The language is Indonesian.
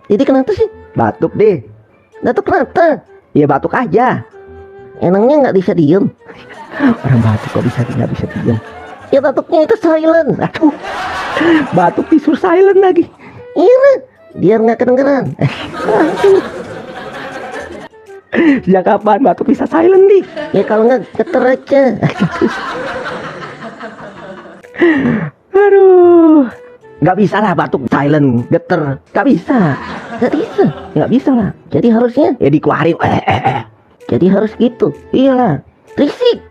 Jadi kenapa sih? Batuk deh. Batuk kenapa? Ya batuk aja. Emangnya nggak bisa diem? Orang batuk kok bisa nggak bisa diam? Ya batuknya itu silent. Aduh, batuk disuruh silent lagi. Iya, biar nggak kedengeran. Sejak kapan batuk bisa silent nih? Ya kalau nggak geter aja. Aduh, nggak bisa lah batuk silent geter, nggak bisa, Nggak bisa. nggak bisa lah. Jadi harusnya. Ya dikeluarin. Jadi harus gitu. Iya. Risik.